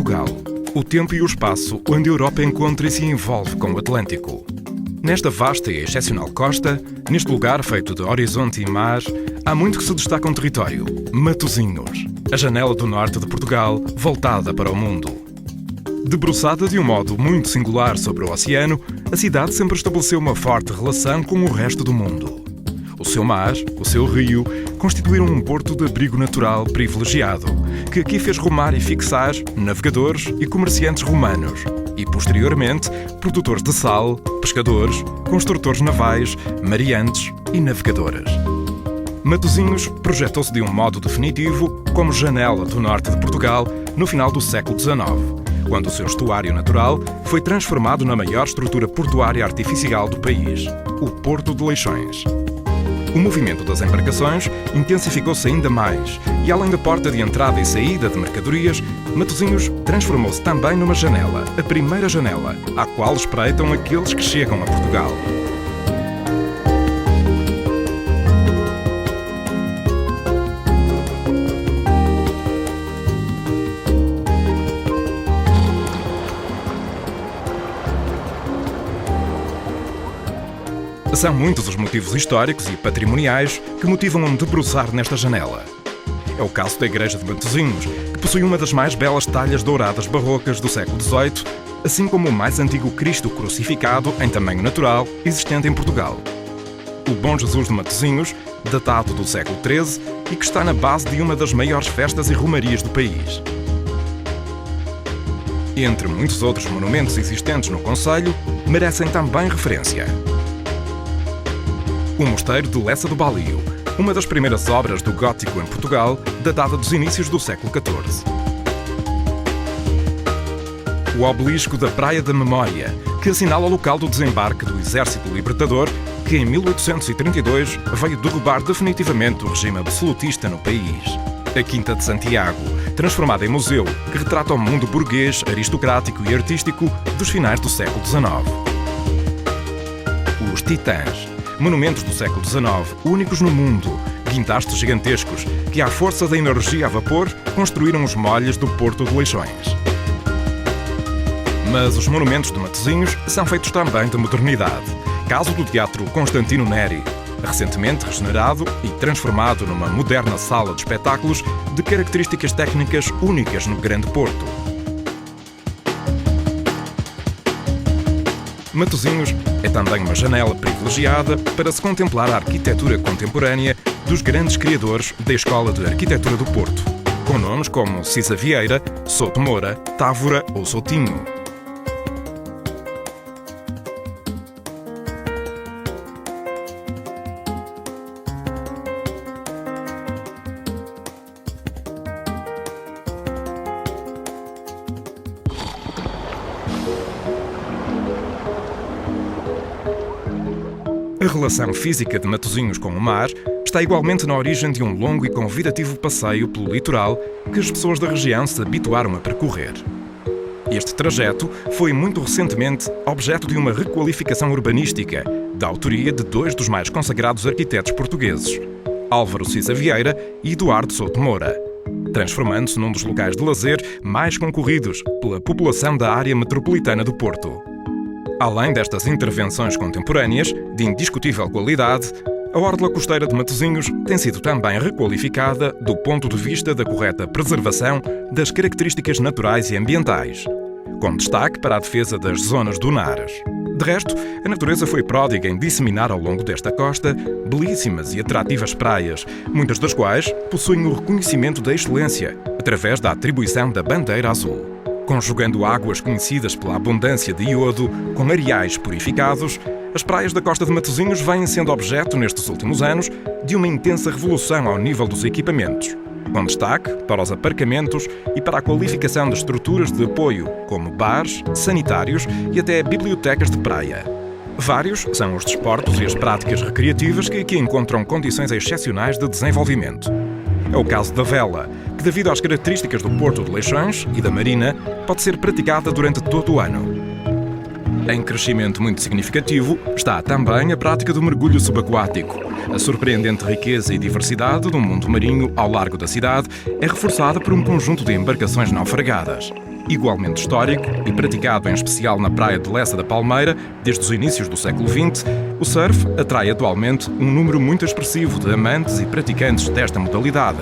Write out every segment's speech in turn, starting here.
Portugal, o tempo e o espaço onde a Europa encontra e se envolve com o Atlântico. Nesta vasta e excepcional costa, neste lugar feito de horizonte e mar, há muito que se destaca um território: Matosinhos, a janela do norte de Portugal, voltada para o mundo. Debruçada de um modo muito singular sobre o oceano, a cidade sempre estabeleceu uma forte relação com o resto do mundo. O seu mar, o seu rio, constituíram um porto de abrigo natural privilegiado, que aqui fez rumar e fixar navegadores e comerciantes romanos, e posteriormente produtores de sal, pescadores, construtores navais, mariantes e navegadoras. Matosinhos projetou-se de um modo definitivo como janela do norte de Portugal no final do século XIX, quando o seu estuário natural foi transformado na maior estrutura portuária artificial do país, o Porto de Leixões. O movimento das embarcações intensificou-se ainda mais e, além da porta de entrada e saída de mercadorias, Matosinhos transformou-se também numa janela, a primeira janela, à qual espreitam aqueles que chegam a Portugal. São muitos os motivos históricos e patrimoniais que motivam a me debruçar nesta janela. É o caso da Igreja de Matosinhos, que possui uma das mais belas talhas douradas barrocas do século XVIII, assim como o mais antigo Cristo crucificado em tamanho natural existente em Portugal. O Bom Jesus de Matosinhos, datado do século XIII e que está na base de uma das maiores festas e romarias do país. Entre muitos outros monumentos existentes no concelho, merecem também referência o Mosteiro de Lessa do Balio, uma das primeiras obras do gótico em Portugal, datada dos inícios do século XIV. O Obelisco da Praia da Memória, que assinala o local do desembarque do Exército Libertador, que em 1832 veio derrubar definitivamente o regime absolutista no país. A Quinta de Santiago, transformada em museu, que retrata o mundo burguês, aristocrático e artístico dos finais do século XIX. Os Titãs, monumentos do século XIX, únicos no mundo, guindastes gigantescos que, à força da energia a vapor, construíram os molhes do Porto de Leixões. Mas os monumentos de Matosinhos são feitos também de modernidade. Caso do Teatro Constantino Neri, recentemente regenerado e transformado numa moderna sala de espetáculos de características técnicas únicas no Grande Porto. Matosinhos é também uma janela privilegiada para se contemplar a arquitetura contemporânea dos grandes criadores da Escola de Arquitetura do Porto, com nomes como Cisa Vieira, Souto Moura, Távora ou Soutinho. A relação física de Matosinhos com o mar está igualmente na origem de um longo e convidativo passeio pelo litoral que as pessoas da região se habituaram a percorrer. Este trajeto foi muito recentemente objeto de uma requalificação urbanística, da autoria de dois dos mais consagrados arquitetos portugueses, Álvaro Cisa Vieira e Eduardo Souto Moura, transformando-se num dos locais de lazer mais concorridos pela população da área metropolitana do Porto. Além destas intervenções contemporâneas, de indiscutível qualidade, a orla costeira de Matosinhos tem sido também requalificada do ponto de vista da correta preservação das características naturais e ambientais, com destaque para a defesa das zonas dunaras. De resto, a natureza foi pródiga em disseminar ao longo desta costa belíssimas e atrativas praias, muitas das quais possuem o reconhecimento da excelência, através da atribuição da bandeira azul. Conjugando águas conhecidas pela abundância de iodo com areais purificados, as praias da costa de Matosinhos vêm sendo objeto, nestes últimos anos, de uma intensa revolução ao nível dos equipamentos, com destaque para os aparcamentos e para a qualificação de estruturas de apoio, como bares, sanitários e até bibliotecas de praia. Vários são os desportos e as práticas recreativas que aqui encontram condições excepcionais de desenvolvimento. É o caso da vela, que devido às características do Porto de Leixões e da Marina, pode ser praticada durante todo o ano. Em crescimento muito significativo está também a prática do mergulho subaquático. A surpreendente riqueza e diversidade do mundo marinho ao largo da cidade é reforçada por um conjunto de embarcações naufragadas. Igualmente histórico e praticado em especial na praia de Lessa da Palmeira desde os inícios do século XX, o surf atrai atualmente um número muito expressivo de amantes e praticantes desta modalidade.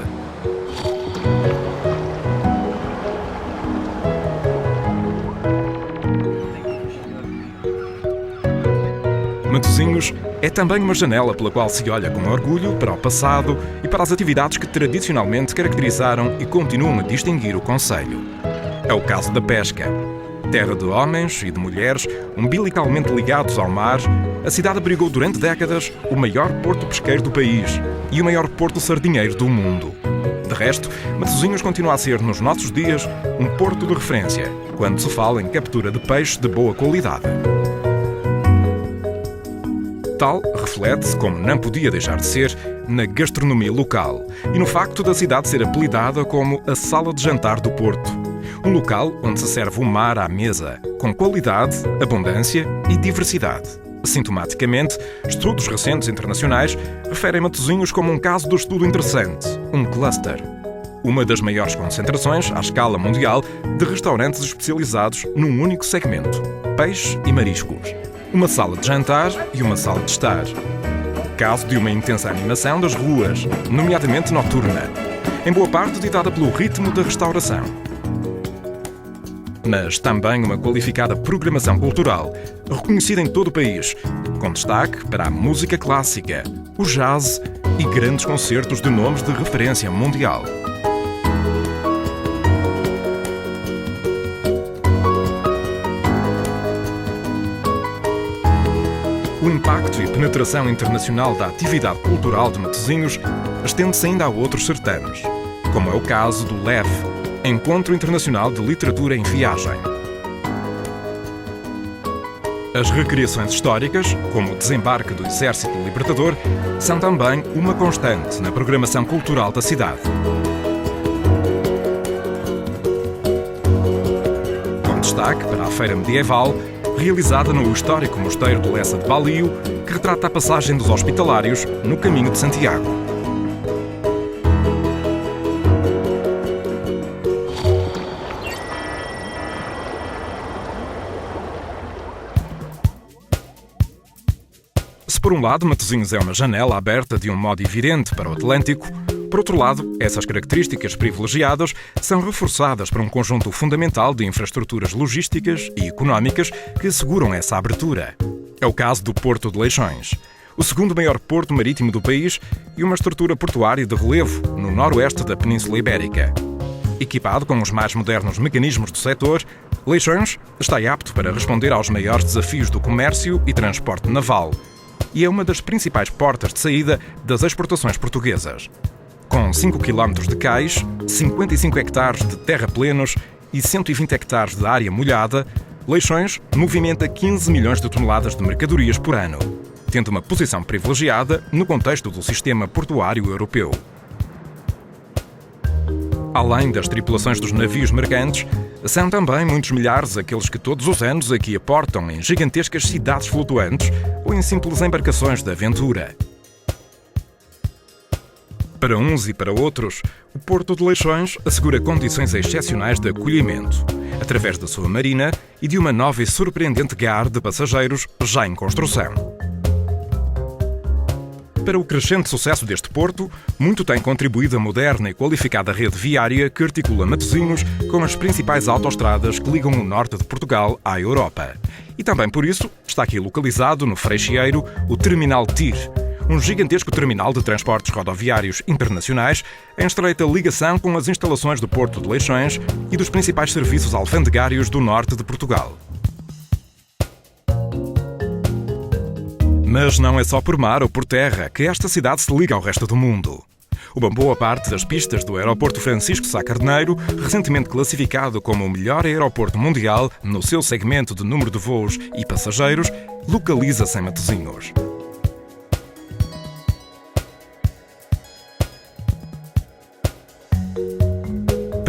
Matosinhos é também uma janela pela qual se olha com orgulho para o passado e para as atividades que tradicionalmente caracterizaram e continuam a distinguir o concelho. É o caso da pesca. Terra de homens e de mulheres umbilicalmente ligados ao mar, a cidade abrigou durante décadas o maior porto pesqueiro do país e o maior porto sardinheiro do mundo. De resto, Matosinhos continua a ser, nos nossos dias, um porto de referência, quando se fala em captura de peixe de boa qualidade. Tal reflete-se, como não podia deixar de ser, na gastronomia local e no facto da cidade ser apelidada como a Sala de Jantar do Porto. Um local onde se serve o mar à mesa, com qualidade, abundância e diversidade. Sintomaticamente, estudos recentes internacionais referem Matosinhos como um caso do estudo interessante, um cluster. Uma das maiores concentrações, à escala mundial, de restaurantes especializados num único segmento: peixe e mariscos. Uma sala de jantar e uma sala de estar. Caso de uma intensa animação das ruas, nomeadamente noturna, em boa parte ditada pelo ritmo da restauração. Mas também uma qualificada programação cultural, reconhecida em todo o país, com destaque para a música clássica, o jazz e grandes concertos de nomes de referência mundial. O impacto e penetração internacional da atividade cultural de Matosinhos estende-se ainda a outros certames, como é o caso do LEV, Encontro Internacional de Literatura em Viagem. As recriações históricas, como o desembarque do Exército Libertador, são também uma constante na programação cultural da cidade. Com destaque para a Feira Medieval, realizada no histórico mosteiro de Lessa de Balio, que retrata a passagem dos hospitalários no caminho de Santiago. Se por um lado Matosinhos é uma janela aberta de um modo evidente para o Atlântico, por outro lado, essas características privilegiadas são reforçadas por um conjunto fundamental de infraestruturas logísticas e económicas que asseguram essa abertura. É o caso do Porto de Leixões, o segundo maior porto marítimo do país e uma estrutura portuária de relevo no noroeste da Península Ibérica. Equipado com os mais modernos mecanismos do setor, Leixões está apto para responder aos maiores desafios do comércio e transporte naval e é uma das principais portas de saída das exportações portuguesas. Com 5 km de cais, 55 hectares de terraplenos e 120 hectares de área molhada, Leixões movimenta 15 milhões de toneladas de mercadorias por ano, tendo uma posição privilegiada no contexto do sistema portuário europeu. Além das tripulações dos navios mercantes, são também muitos milhares aqueles que todos os anos aqui aportam em gigantescas cidades flutuantes ou em simples embarcações de aventura. Para uns e para outros, o Porto de Leixões assegura condições excepcionais de acolhimento, através da sua marina e de uma nova e surpreendente gare de passageiros já em construção. Para o crescente sucesso deste porto, muito tem contribuído a moderna e qualificada rede viária que articula Matosinhos com as principais autoestradas que ligam o norte de Portugal à Europa. E também por isso está aqui localizado no Freixeiro o Terminal TIR, um gigantesco terminal de transportes rodoviários internacionais em estreita ligação com as instalações do Porto de Leixões e dos principais serviços alfandegários do norte de Portugal. Mas não é só por mar ou por terra que esta cidade se liga ao resto do mundo. Uma boa parte das pistas do aeroporto Francisco Sá Carneiro, recentemente classificado como o melhor aeroporto mundial no seu segmento de número de voos e passageiros, localiza-se em Matosinhos.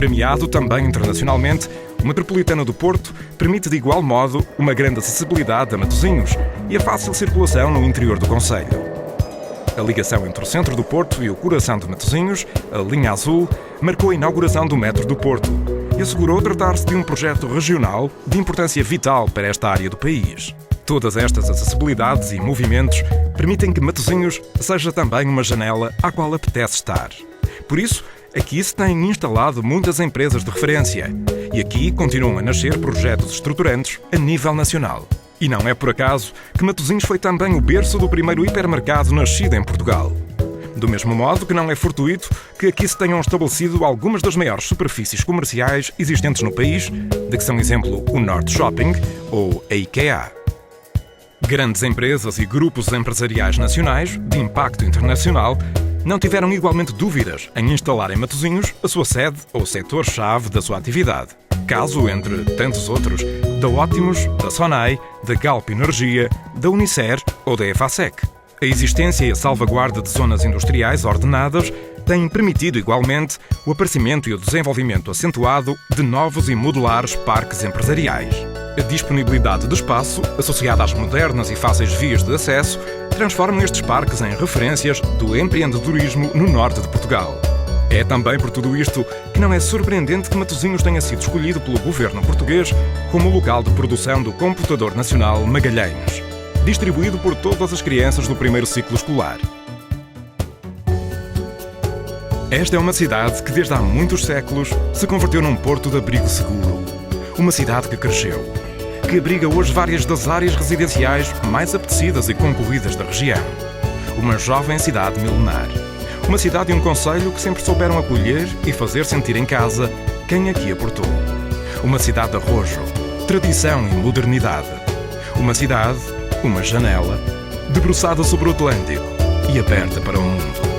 Premiado também internacionalmente, o Metropolitano do Porto permite de igual modo uma grande acessibilidade a Matosinhos e a fácil circulação no interior do concelho. A ligação entre o centro do Porto e o coração de Matosinhos, a linha azul, marcou a inauguração do Metro do Porto e assegurou tratar-se de um projeto regional de importância vital para esta área do país. Todas estas acessibilidades e movimentos permitem que Matosinhos seja também uma janela à qual apetece estar. Por isso, aqui se têm instalado muitas empresas de referência e aqui continuam a nascer projetos estruturantes a nível nacional. E não é por acaso que Matosinhos foi também o berço do primeiro hipermercado nascido em Portugal. Do mesmo modo que não é fortuito que aqui se tenham estabelecido algumas das maiores superfícies comerciais existentes no país, de que são exemplo o Norte Shopping ou a IKEA. Grandes empresas e grupos empresariais nacionais, de impacto internacional, não tiveram igualmente dúvidas em instalar em Matosinhos a sua sede ou setor-chave da sua atividade. Caso, entre tantos outros, da Ótimos, da Sonai, da Galp Energia, da Unicer ou da EFASEC. A existência e a salvaguarda de zonas industriais ordenadas têm permitido igualmente o aparecimento e o desenvolvimento acentuado de novos e modulares parques empresariais. A disponibilidade de espaço, associada às modernas e fáceis vias de acesso, transforma estes parques em referências do empreendedorismo no norte de Portugal. É também por tudo isto que não é surpreendente que Matosinhos tenha sido escolhido pelo governo português como local de produção do Computador Nacional Magalhães, distribuído por todas as crianças do primeiro ciclo escolar. Esta é uma cidade que desde há muitos séculos se converteu num porto de abrigo seguro. Uma cidade que cresceu, que abriga hoje várias das áreas residenciais mais apetecidas e concorridas da região. Uma jovem cidade milenar. Uma cidade e um concelho que sempre souberam acolher e fazer sentir em casa quem aqui aportou. Uma cidade de arrojo, tradição e modernidade. Uma cidade, uma janela, debruçada sobre o Atlântico e aberta para o mundo.